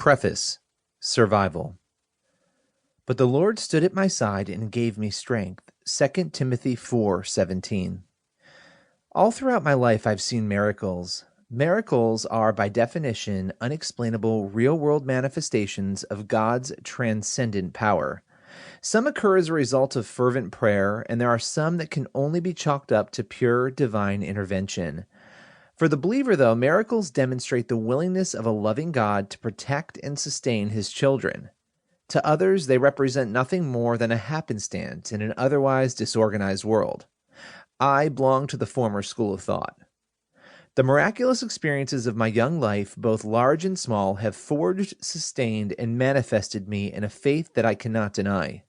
Preface. Survival. But the Lord stood at my side and gave me strength. 2 Timothy 4:17. All throughout my life I've seen miracles. Miracles are, by definition, unexplainable real-world manifestations of God's transcendent power. Some occur as a result of fervent prayer, and there are some that can only be chalked up to pure divine intervention. For the believer, though, miracles demonstrate the willingness of a loving God to protect and sustain his children. To others, they represent nothing more than a happenstance in an otherwise disorganized world. I belong to the former school of thought. The miraculous experiences of my young life, both large and small, have forged, sustained, and manifested me in a faith that I cannot deny.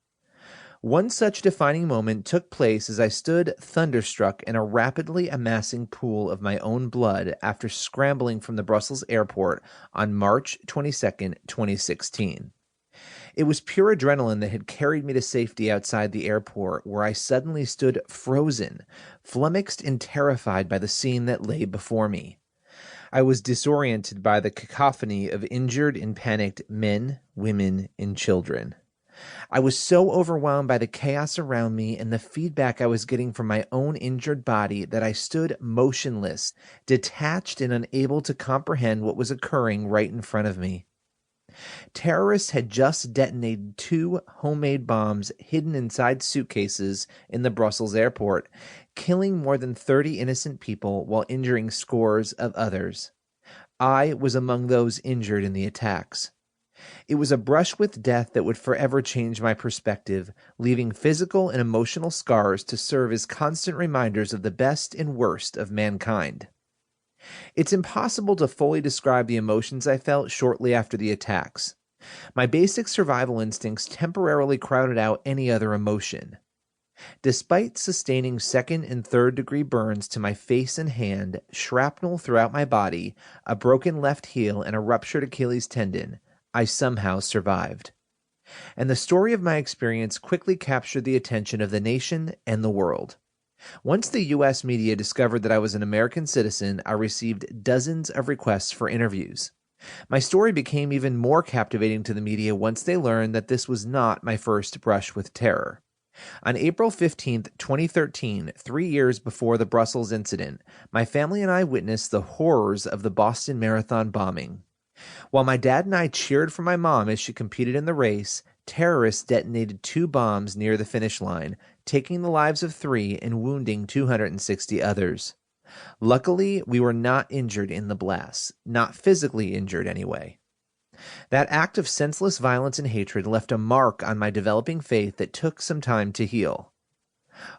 One such defining moment took place as I stood thunderstruck in a rapidly amassing pool of my own blood after scrambling from the Brussels airport on March 22, 2016. It was pure adrenaline that had carried me to safety outside the airport, where I suddenly stood frozen, flummoxed and terrified by the scene that lay before me. I was disoriented by the cacophony of injured and panicked men, women, and children. I was so overwhelmed by the chaos around me and the feedback I was getting from my own injured body that I stood motionless, detached and unable to comprehend what was occurring right in front of me. Terrorists had just detonated 2 homemade bombs hidden inside suitcases in the Brussels airport, killing more than 30 innocent people while injuring scores of others. I was among those injured in the attacks. It was a brush with death that would forever change my perspective, leaving physical and emotional scars to serve as constant reminders of the best and worst of mankind. It's impossible to fully describe the emotions I felt shortly after the attacks. My basic survival instincts temporarily crowded out any other emotion. Despite sustaining 2nd and 3rd degree burns to my face and hand, shrapnel throughout my body, a broken left heel, and a ruptured Achilles tendon, I somehow survived. And the story of my experience quickly captured the attention of the nation and the world. Once the U.S. media discovered that I was an American citizen, I received dozens of requests for interviews. My story became even more captivating to the media once they learned that this was not my first brush with terror. On April 15, 2013, 3 years before the Brussels incident, my family and I witnessed the horrors of the Boston Marathon bombing. While my dad and I cheered for my mom as she competed in the race, terrorists detonated 2 bombs near the finish line, taking the lives of 3 and wounding 260 others. Luckily, we were not injured in the blasts, not physically injured anyway. That act of senseless violence and hatred left a mark on my developing faith that took some time to heal.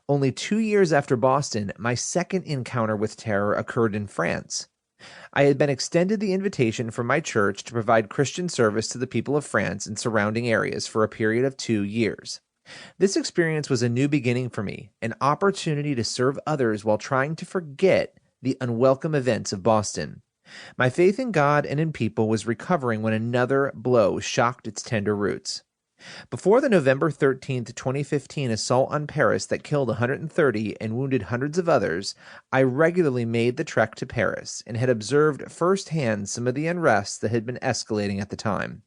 Only 2 years after Boston, my second encounter with terror occurred in France. I had been extended the invitation from my church to provide Christian service to the people of France and surrounding areas for a period of 2 years. This experience was a new beginning for me, an opportunity to serve others while trying to forget the unwelcome events of Boston. My faith in God and in people was recovering when another blow shocked its tender roots. Before the November 13, 2015 assault on Paris that killed 130 and wounded hundreds of others, I regularly made the trek to Paris and had observed firsthand some of the unrest that had been escalating at the time.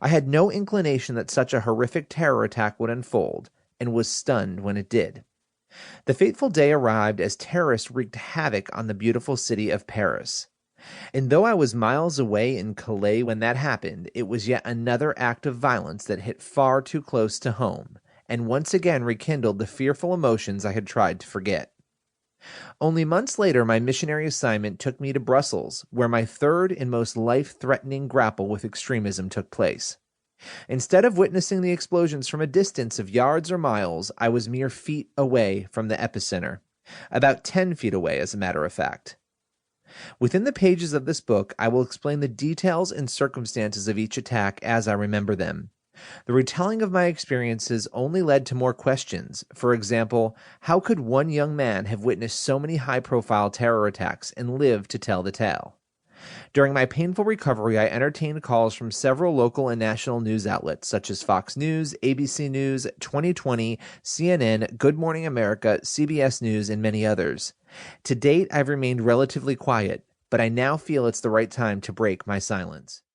I had no inclination that such a horrific terror attack would unfold, and was stunned when it did. The fateful day arrived as terrorists wreaked havoc on the beautiful city of Paris. And though I was miles away in Calais when that happened, it was yet another act of violence that hit far too close to home, and once again rekindled the fearful emotions I had tried to forget. Only months later, my missionary assignment took me to Brussels, where my third and most life-threatening grapple with extremism took place. Instead of witnessing the explosions from a distance of yards or miles, I was mere feet away from the epicenter. About 10 feet away, as a matter of fact. Within the pages of this book, I will explain the details and circumstances of each attack as I remember them. The retelling of my experiences only led to more questions. For example, how could one young man have witnessed so many high-profile terror attacks and lived to tell the tale? During my painful recovery, I entertained calls from several local and national news outlets such as Fox News, ABC News, 2020, CNN, Good Morning America, CBS News, and many others. To date, I've remained relatively quiet, but I now feel it's the right time to break my silence.